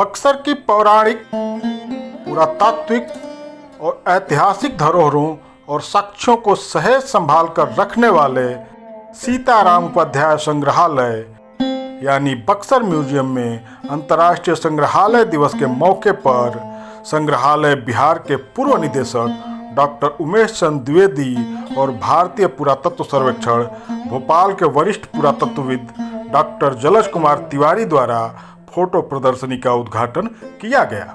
बक्सर की पौराणिक, पुरातात्विक और ऐतिहासिक धरोहरों और साक्ष्यों को सहेज संभाल कर रखने वाले सीताराम उपाध्याय संग्रहालय यानी बक्सर म्यूजियम में अंतर्राष्ट्रीय संग्रहालय दिवस के मौके पर संग्रहालय बिहार के पूर्व निदेशक डॉक्टर उमेश चंद्र द्विवेदी और भारतीय पुरातत्व सर्वेक्षण भोपाल के वरिष्ठ पुरातत्वविद डॉक्टर जलज कुमार तिवारी द्वारा फोटो प्रदर्शनी का उद्घाटन किया गया।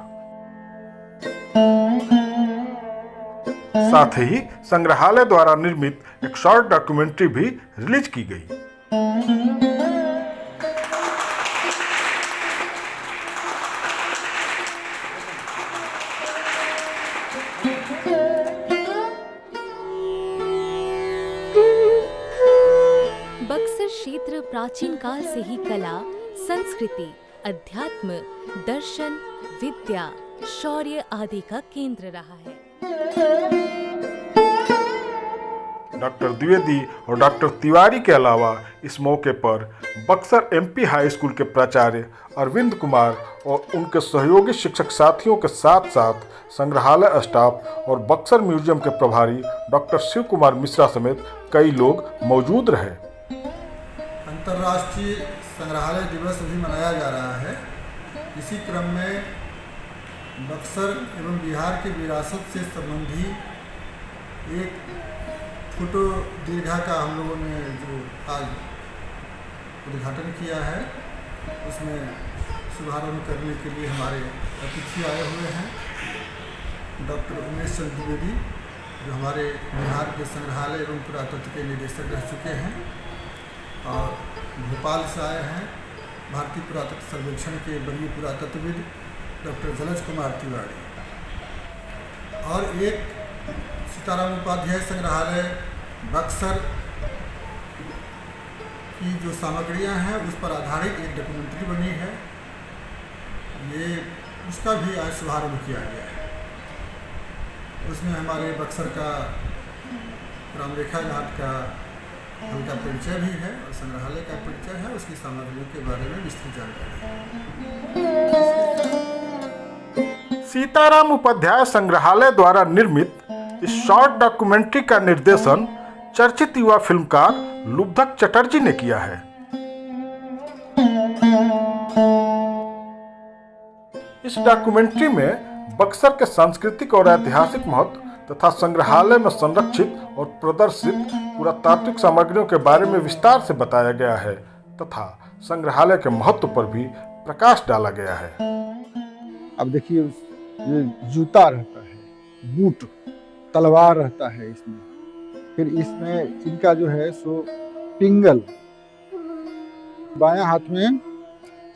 साथ ही संग्रहालय द्वारा निर्मित एक शॉर्ट डॉक्यूमेंट्री भी रिलीज की गई। बक्सर क्षेत्र प्राचीन काल से ही कला, संस्कृति, अध्यात्म, दर्शन, विद्या, शौर्य आदि का केंद्र रहा है। डॉक्टर द्विवेदी और डॉक्टर तिवारी के अलावा इस मौके पर बक्सर एमपी हाई स्कूल के प्राचार्य अरविंद कुमार और उनके सहयोगी शिक्षक साथियों के साथ साथ संग्रहालय स्टाफ और बक्सर म्यूजियम के प्रभारी डॉक्टर शिव कुमार मिश्रा समेत कई लोग मौजूद रहे। अंतर्राष्ट्रीय संग्रहालय दिवस भी मनाया जा रहा है। इसी क्रम में बक्सर एवं बिहार की विरासत से संबंधी एक फोटो दीर्घा का हम लोगों ने जो आज उद्घाटन किया है, उसमें शुभारंभ करने के लिए हमारे अतिथि आए हुए हैं डॉक्टर उमेश चंद्र द्विवेदी, जो हमारे बिहार के संग्रहालय एवं पुरातत्व के निदेशक रह चुके हैं, और भोपाल से आए हैं भारतीय पुरातत्व सर्वेक्षण के वरीय पुरातत्वविद डॉक्टर जलज कुमार तिवारी, और एक सीताराम उपाध्याय संग्रहालय बक्सर की जो सामग्रियां हैं उस पर आधारित एक डॉक्यूमेंट्री बनी है, ये उसका भी आज शुभारंभ किया गया है। उसमें हमारे बक्सर का रामरेखा घाट का हल्का परिचय भी है और संग्रहालय का परिचय है, उसकी सामग्रियों के बारे में विस्तृत जानकारी है। सीताराम उपाध्याय संग्रहालय द्वारा निर्मित इस शॉर्ट डॉक्यूमेंट्री का निर्देशन चर्चित युवा फिल्मकार लुब्धक चटर्जी ने किया है। इस डॉक्यूमेंट्री में बक्सर के सांस्कृतिक और ऐतिहासिक महत्व तथा संग्रहालय में संरक्षित और प्रदर्शित पुरातात्विक सामग्रियों के बारे में विस्तार से बताया गया है तथा संग्रहालय के महत्व पर भी प्रकाश डाला गया है। अब देखिए, ये जूता रहता है, बूट, तलवार रहता है इसमें, फिर इसमें इनका जो है सो पिंगल, बायां हाथ में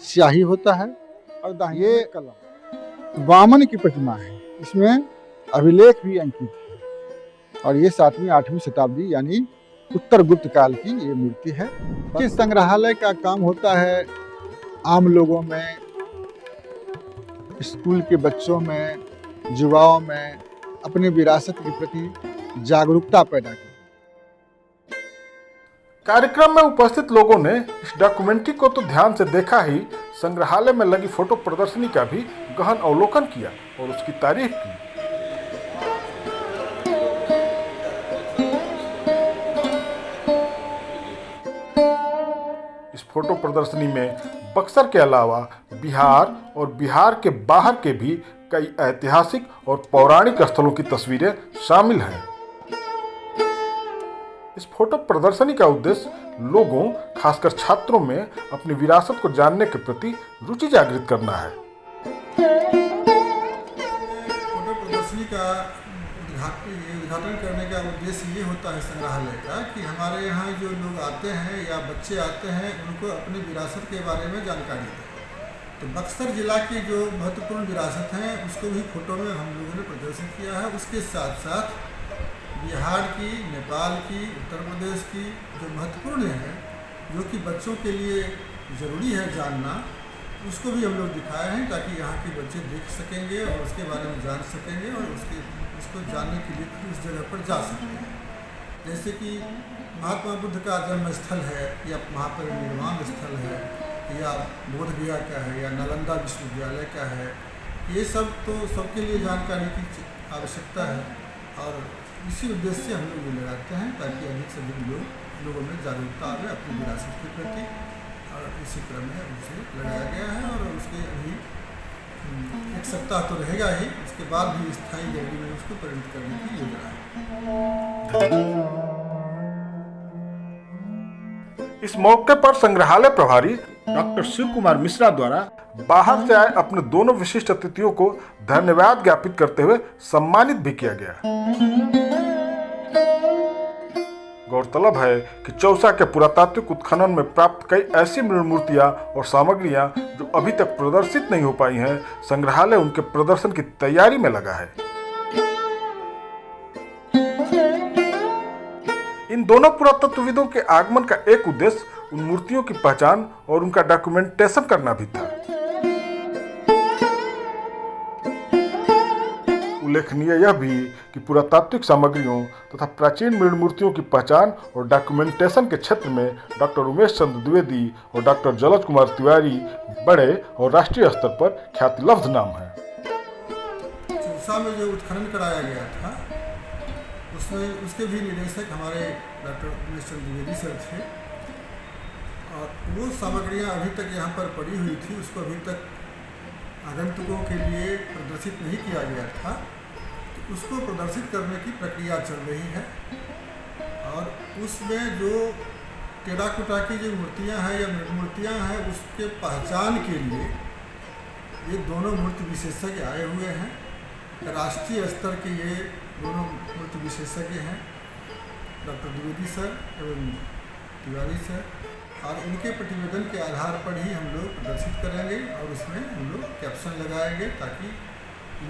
स्याही होता है और दाहिने में कलम। वामन की प्रतिमा है, इसमें अभिलेख भी अंकित है, और ये 7वीं 8वीं शताब्दी यानी उत्तर गुप्त काल की ये मूर्ति है। इस संग्रहालय का काम होता है आम लोगों में, स्कूल के बच्चों में, युवाओं में अपनी विरासत के प्रति जागरूकता पैदा की। कार्यक्रम में उपस्थित लोगों ने इस डॉक्यूमेंट्री को तो ध्यान से देखा ही, संग्रहालय में लगी फोटो प्रदर्शनी का भी गहन अवलोकन किया और उसकी तारीफ की। इस फोटो प्रदर्शनी में बक्सर के अलावा बिहार और बिहार के बाहर के भी कई ऐतिहासिक और पौराणिक स्थलों की तस्वीरें शामिल हैं। इस फोटो प्रदर्शनी का उद्देश्य लोगों, खासकर छात्रों में अपनी विरासत को जानने के प्रति रुचि जागृत करना है। फोटो प्रदर्शनी का उद्घाटन करने का उद्देश्य ये होता है संग्रहालय का कि हमारे यहाँ जो लोग आते हैं या बच्चे आते हैं, उनको अपनी विरासत के बारे में जानकारी दें। तो बक्सर जिला की जो महत्वपूर्ण विरासत है उसको भी फोटो में हम लोगों ने प्रदर्शित किया है। उसके साथ साथ बिहार की, नेपाल की, उत्तर प्रदेश की जो महत्वपूर्ण है, जो कि बच्चों के लिए ज़रूरी है जानना, उसको भी हम लोग दिखाए हैं ताकि यहाँ के बच्चे देख सकेंगे और उसके बारे में जान सकेंगे और उसको जानने के लिए उस जगह पर जा सकते हैं। जैसे कि महात्मा बुद्ध का जन्म स्थल है या महापरिनिर्वाण स्थल है, या बोध गया का है या नालंदा विश्वविद्यालय का है, ये सब तो सबके लिए जानकारी की आवश्यकता है और इसी उद्देश्य से हम लोग ये लगाते हैं ताकि अधिक से अधिक लोगों में जागरूकता आवे अपनी विरासत के प्रति। और इसी क्रम में उसे लगाया गया है और उसके अभी एक सप्ताह तो रहेगा ही, उसके बाद भी स्थायी गैलरी में उसको परिणत करने की योजना है। इस मौके पर संग्रहालय प्रभारी डॉक्टर शिव कुमार मिश्रा द्वारा बाहर से आए अपने दोनों विशिष्ट अतिथियों को धन्यवाद ज्ञापित करते हुए सम्मानित भी किया गया। गौरतलब है कि चौसा के पुरातात्विक उत्खनन में प्राप्त कई ऐसी मृण मूर्तियां और सामग्रियां जो अभी तक प्रदर्शित नहीं हो पाई हैं, संग्रहालय उनके प्रदर्शन की तैयारी में लगा है। इन दोनों पुरातत्वविदों के आगमन का एक उद्देश्य उन मूर्तियों की पहचान और उनका डॉक्यूमेंटेशन करना भी था। उल्लेखनीय यह भी कि पुरातात्विक सामग्रियों तथा प्राचीन मृण मूर्तियों की पहचान और डॉक्यूमेंटेशन के क्षेत्र में डॉक्टर उमेश चंद्र द्विवेदी और डॉक्टर जलज कुमार तिवारी बड़े और राष्ट्रीय स्तर पर ख्यातिलब्ध नाम है। चौसा में जो उत्खनन कराया गया था उसमें उसके भी निदेशक हमारे डॉक्टर उमेश चंद्र द्विवेदी सर थे और वो सामग्रियाँ अभी तक यहाँ पर पड़ी हुई थी, उसको अभी तक आगंतुकों के लिए प्रदर्शित नहीं किया गया था, तो उसको प्रदर्शित करने की प्रक्रिया चल रही है। और उसमें जो टेराकोटा की जो मूर्तियाँ हैं या मूर्तियाँ हैं उसके पहचान के लिए ये दोनों मूर्ति विशेषज्ञ आए हुए हैं। राष्ट्रीय स्तर के ये दोनों मूर्ति विशेषज्ञ हैं, डॉक्टर द्विवेदी सर एवं तिवारी सर, और इनके प्रतिवेदन के आधार पर ही हम लोग प्रदर्शित करेंगे और उसमें हम लोग कैप्शन लगाएंगे ताकि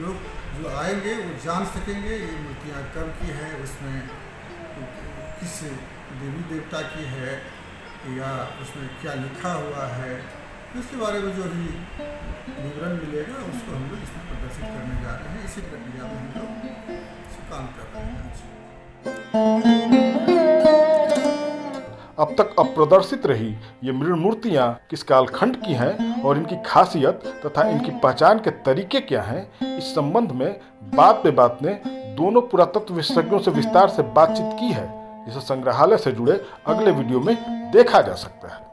लोग जो आएंगे वो जान सकेंगे ये मूर्तियाँ कब की है, उसमें किस देवी देवता की है या उसमें क्या लिखा हुआ है, इसके बारे में जो भी विवरण मिलेगा उसको हम लोग इसमें प्रदर्शित करने जा रहे हैं। इसी प्रक्रिया में हम लोग काम कर रहे हैं। अब तक अप्रदर्शित रही ये मृण मूर्तियां किस कालखंड की हैं और इनकी खासियत तथा इनकी पहचान के तरीके क्या हैं, इस संबंध में बात पे बात ने दोनों पुरातत्व विशेषज्ञों से विस्तार से बातचीत की है, जिसे संग्रहालय से जुड़े अगले वीडियो में देखा जा सकता है।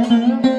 Thank you.